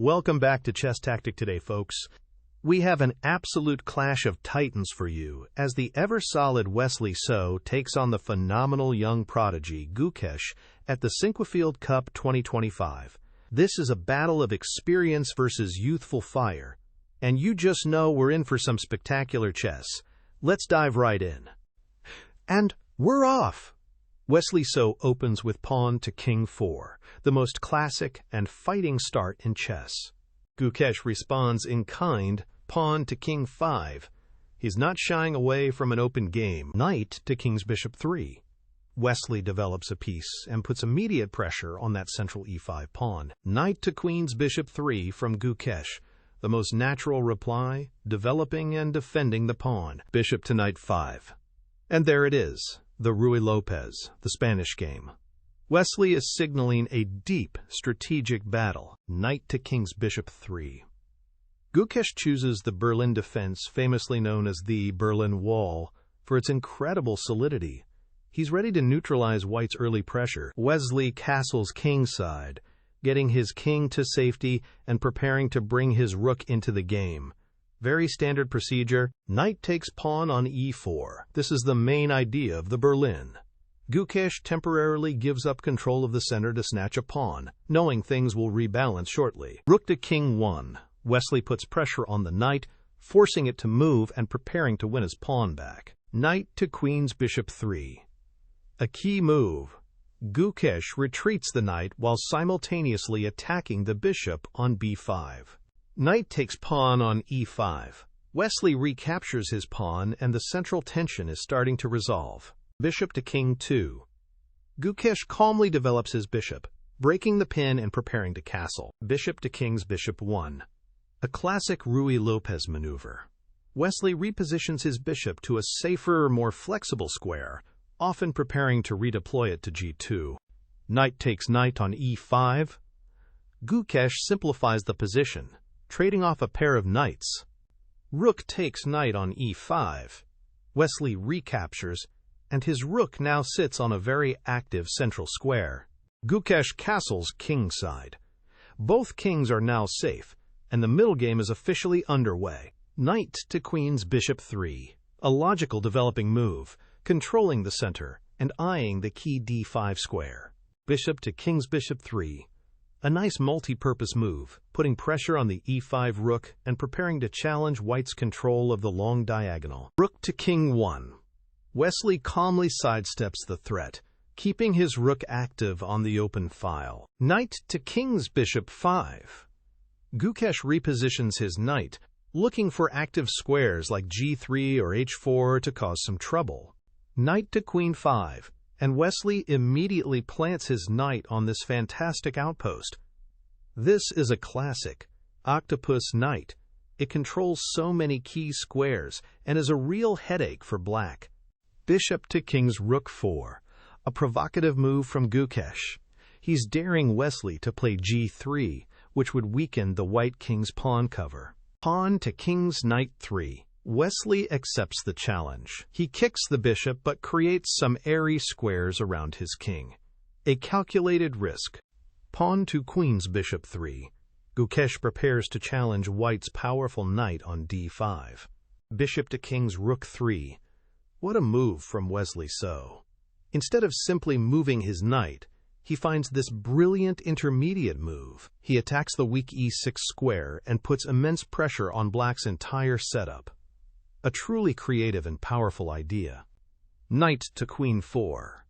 Welcome back to Chess Tactic Today, folks. We have an absolute clash of titans for you as the ever-solid Wesley So takes on the phenomenal young prodigy Gukesh at the Sinquefield Cup 2025. This is a battle of experience versus youthful fire, and you just know we're in for some spectacular chess. Let's dive right in. And we're off! Wesley So opens with pawn to king 4, the most classic and fighting start in chess. Gukesh responds in kind, pawn to king 5. He's not shying away from an open game. Knight to king's bishop 3. Wesley develops a piece and puts immediate pressure on that central e5 pawn. Knight to queen's bishop 3 from Gukesh, the most natural reply, developing and defending the pawn. Bishop to knight 5. And there it is. The Ruy Lopez, the Spanish game. Wesley is signaling a deep strategic battle. Knight to king's bishop 3. Gukesh chooses the Berlin defense, famously known as the Berlin Wall, for its incredible solidity. He's ready to neutralize white's early pressure. Wesley castles kingside, getting his king to safety and preparing to bring his rook into the game. Very standard procedure. Knight takes pawn on e4. This is the main idea of the Berlin. Gukesh temporarily gives up control of the center to snatch a pawn, knowing things will rebalance shortly. Rook to king 1. Wesley puts pressure on the knight, forcing it to move and preparing to win his pawn back. Knight to queen's bishop 3. A key move. Gukesh retreats the knight while simultaneously attacking the bishop on b5. Knight takes pawn on e5. Wesley recaptures his pawn and the central tension is starting to resolve. Bishop to king 2. Gukesh calmly develops his bishop, breaking the pin and preparing to castle. Bishop to king's bishop 1. A classic Ruy Lopez maneuver. Wesley repositions his bishop to a safer, more flexible square, often preparing to redeploy it to g2. Knight takes knight on e5. Gukesh simplifies the position, trading off a pair of knights. Rook takes knight on e5. Wesley recaptures, and his rook now sits on a very active central square. Gukesh castles kingside. Both kings are now safe, and the middle game is officially underway. Knight to queen's bishop 3. A logical developing move, controlling the center and eyeing the key d5 square. Bishop to king's bishop 3. A nice multi-purpose move, putting pressure on the e5 rook and preparing to challenge white's control of the long diagonal. Rook to king 1. Wesley calmly sidesteps the threat, keeping his rook active on the open file. Knight to king's bishop 5. Gukesh repositions his knight, looking for active squares like g3 or h4 to cause some trouble. Knight to queen 5. And Wesley immediately plants his knight on this fantastic outpost. This is a classic octopus knight. It controls so many key squares and is a real headache for black. Bishop to king's rook 4. A provocative move from Gukesh. He's daring Wesley to play g3, which would weaken the white king's pawn cover. Pawn to king's knight 3. Wesley accepts the challenge. He kicks the bishop but creates some airy squares around his king. A calculated risk. Pawn to queen's bishop 3. Gukesh prepares to challenge white's powerful knight on d5. Bishop to king's rook 3. What a move from Wesley So. Instead of simply moving his knight, he finds this brilliant intermediate move. He attacks the weak e6 square and puts immense pressure on black's entire setup. A truly creative and powerful idea. Knight to queen 4.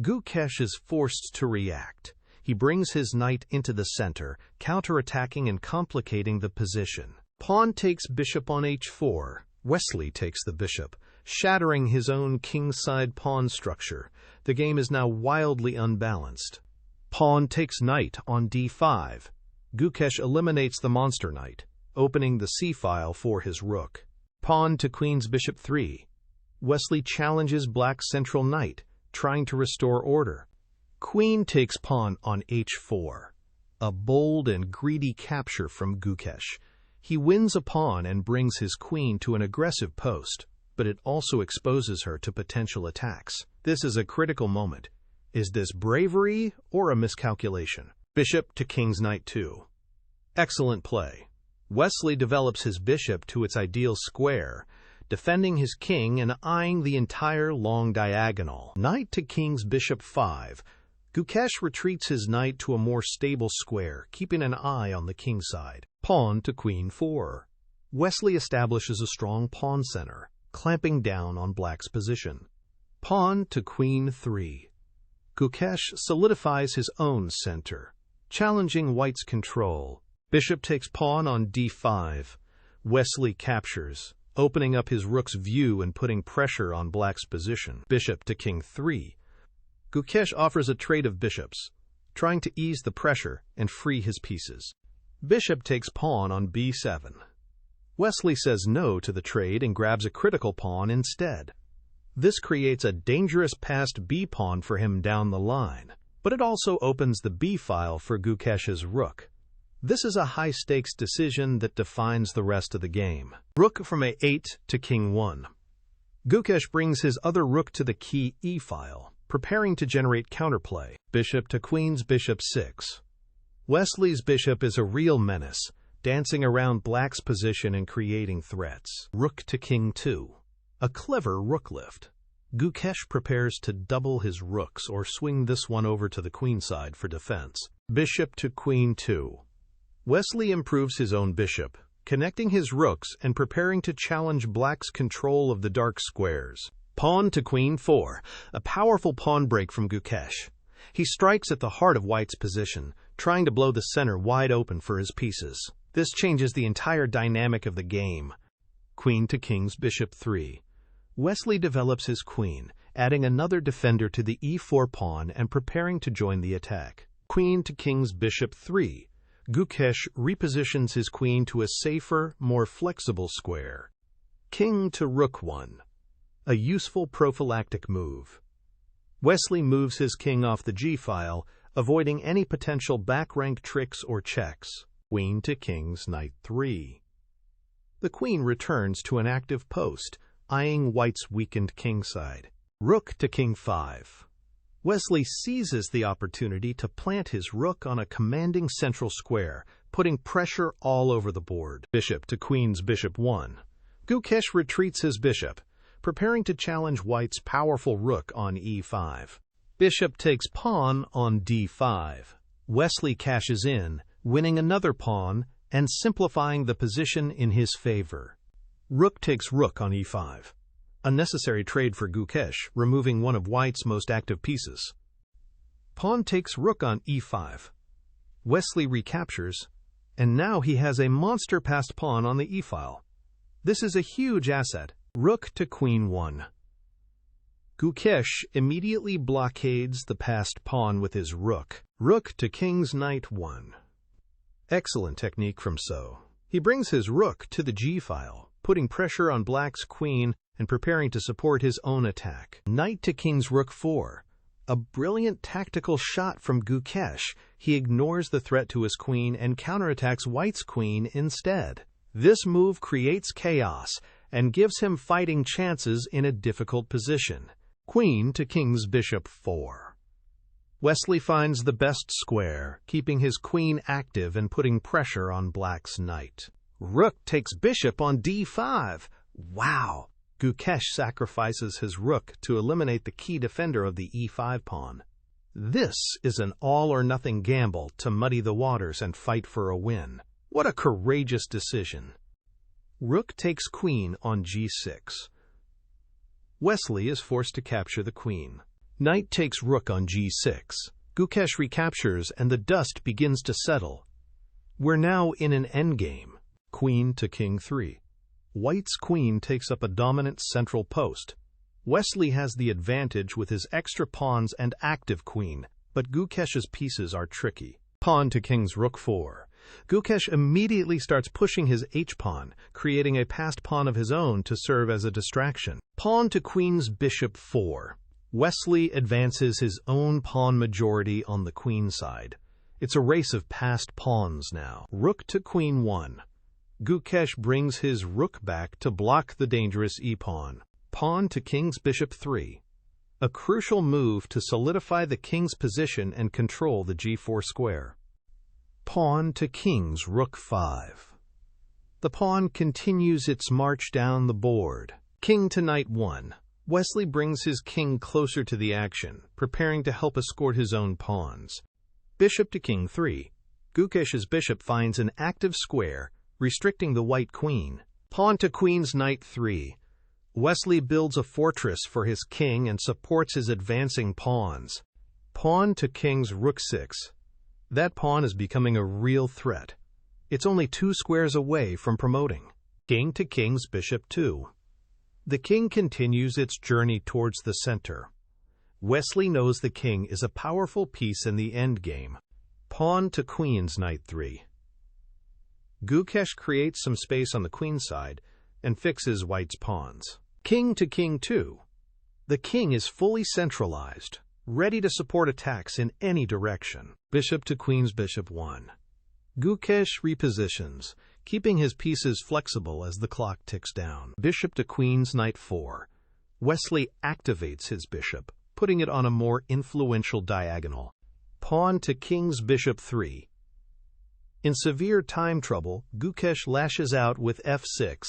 Gukesh is forced to react. He brings his knight into the center, counterattacking and complicating the position. Pawn takes bishop on h4. Wesley takes the bishop, shattering his own kingside pawn structure. The game is now wildly unbalanced. Pawn takes knight on d5. Gukesh eliminates the monster knight, opening the c-file for his rook. Pawn to queen's bishop 3. Wesley challenges black's central knight, trying to restore order. Queen takes pawn on h4. A bold and greedy capture from Gukesh. He wins a pawn and brings his queen to an aggressive post, but it also exposes her to potential attacks. This is a critical moment. Is this bravery or a miscalculation? Bishop to king's knight 2. Excellent play. Wesley develops his bishop to its ideal square, defending his king and eyeing the entire long diagonal. Knight to king's bishop 5. Gukesh retreats his knight to a more stable square, keeping an eye on the king side. Pawn to queen 4. Wesley establishes a strong pawn center, clamping down on black's position. Pawn to queen 3. Gukesh solidifies his own center, challenging white's control. Bishop takes pawn on d5. Wesley captures, opening up his rook's view and putting pressure on black's position. Bishop to king 3. Gukesh offers a trade of bishops, trying to ease the pressure and free his pieces. Bishop takes pawn on b7. Wesley says no to the trade and grabs a critical pawn instead. This creates a dangerous passed b-pawn for him down the line, but it also opens the b-file for Gukesh's rook. This is a high-stakes decision that defines the rest of the game. Rook from a8 to king 1. Gukesh brings his other rook to the key e-file, preparing to generate counterplay. Bishop to queen's bishop 6. Wesley's bishop is a real menace, dancing around black's position and creating threats. Rook to king 2. A clever rook lift. Gukesh prepares to double his rooks or swing this one over to the queen side for defense. Bishop to queen 2. Wesley improves his own bishop, connecting his rooks and preparing to challenge black's control of the dark squares. Pawn to queen 4, a powerful pawn break from Gukesh. He strikes at the heart of white's position, trying to blow the center wide open for his pieces. This changes the entire dynamic of the game. Queen to king's bishop 3. Wesley develops his queen, adding another defender to the e4 pawn and preparing to join the attack. Queen to king's bishop 3. Gukesh repositions his queen to a safer, more flexible square. King to rook 1. A useful prophylactic move. Wesley moves his king off the g-file, avoiding any potential back-rank tricks or checks. Queen to king's knight 3. The queen returns to an active post, eyeing white's weakened kingside. Rook to king 5. Wesley seizes the opportunity to plant his rook on a commanding central square, putting pressure all over the board. Bishop to queen's bishop 1. Gukesh retreats his bishop, preparing to challenge white's powerful rook on e5. Bishop takes pawn on d5. Wesley cashes in, winning another pawn and simplifying the position in his favor. Rook takes rook on e5. A necessary trade for Gukesh, removing one of white's most active pieces. Pawn takes rook on e5. Wesley recaptures, and now he has a monster passed pawn on the e-file. This is a huge asset. Rook to queen 1. Gukesh immediately blockades the passed pawn with his rook. Rook to king's knight 1. Excellent technique from So. He brings his rook to the g-file, putting pressure on black's queen and preparing to support his own attack. Knight to king's rook 4. A brilliant tactical shot from Gukesh. He ignores the threat to his queen and counterattacks white's queen instead. This move creates chaos and gives him fighting chances in a difficult position. Queen to king's bishop 4. Wesley finds the best square, keeping his queen active and putting pressure on black's knight. Rook takes bishop on d5. Wow! Gukesh sacrifices his rook to eliminate the key defender of the e5 pawn. This is an all-or-nothing gamble to muddy the waters and fight for a win. What a courageous decision! Rook takes queen on g6. Wesley is forced to capture the queen. Knight takes rook on g6. Gukesh recaptures and the dust begins to settle. We're now in an endgame. Queen to king 3. White's queen takes up a dominant central post. Wesley has the advantage with his extra pawns and active queen, but Gukesh's pieces are tricky. Pawn to king's rook 4. Gukesh immediately starts pushing his h-pawn, creating a passed pawn of his own to serve as a distraction. Pawn to queen's bishop 4. Wesley advances his own pawn majority on the queen side. It's a race of passed pawns now. Rook to queen 1. Gukesh brings his rook back to block the dangerous e-pawn. Pawn to king's bishop 3. A crucial move to solidify the king's position and control the g4 square. Pawn to king's rook 5. The pawn continues its march down the board. King to knight 1. Wesley brings his king closer to the action, preparing to help escort his own pawns. Bishop to king 3. Gukesh's bishop finds an active square, restricting the white queen. Pawn to queen's knight 3. Wesley builds a fortress for his king and supports his advancing pawns. Pawn to king's rook 6. That pawn is becoming a real threat. It's only 2 squares away from promoting. King to king's bishop 2. The king continues its journey towards the center. Wesley knows the king is a powerful piece in the endgame. Pawn to queen's knight 3. Gukesh creates some space on the queen side and fixes white's pawns. King to king 2. The king is fully centralized, ready to support attacks in any direction. Bishop to queen's bishop 1. Gukesh repositions, keeping his pieces flexible as the clock ticks down. Bishop to queen's knight 4. Wesley activates his bishop, putting it on a more influential diagonal. Pawn to king's bishop 3. In severe time trouble, Gukesh lashes out with f6.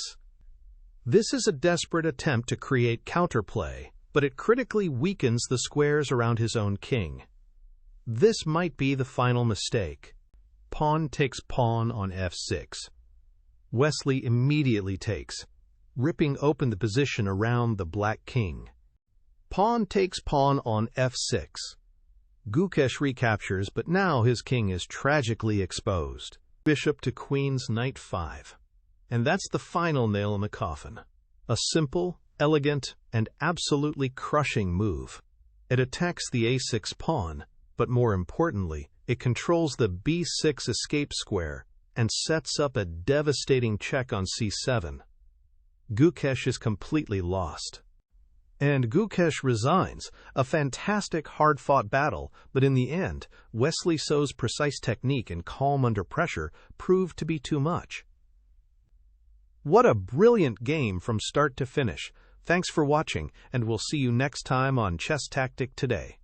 This is a desperate attempt to create counterplay, but it critically weakens the squares around his own king. This might be the final mistake. Pawn takes pawn on f6. Wesley immediately takes, ripping open the position around the black king. Pawn takes pawn on f6. Gukesh recaptures, but now his king is tragically exposed. Bishop to queen's knight 5. And that's the final nail in the coffin. A simple, elegant, and absolutely crushing move. It attacks the a6 pawn, but more importantly, it controls the b6 escape square and sets up a devastating check on c7. Gukesh is completely lost. And Gukesh resigns, a fantastic hard-fought battle, but in the end, Wesley So's precise technique and calm under pressure proved to be too much. What a brilliant game from start to finish. Thanks for watching, and we'll see you next time on Chess Tactic Today.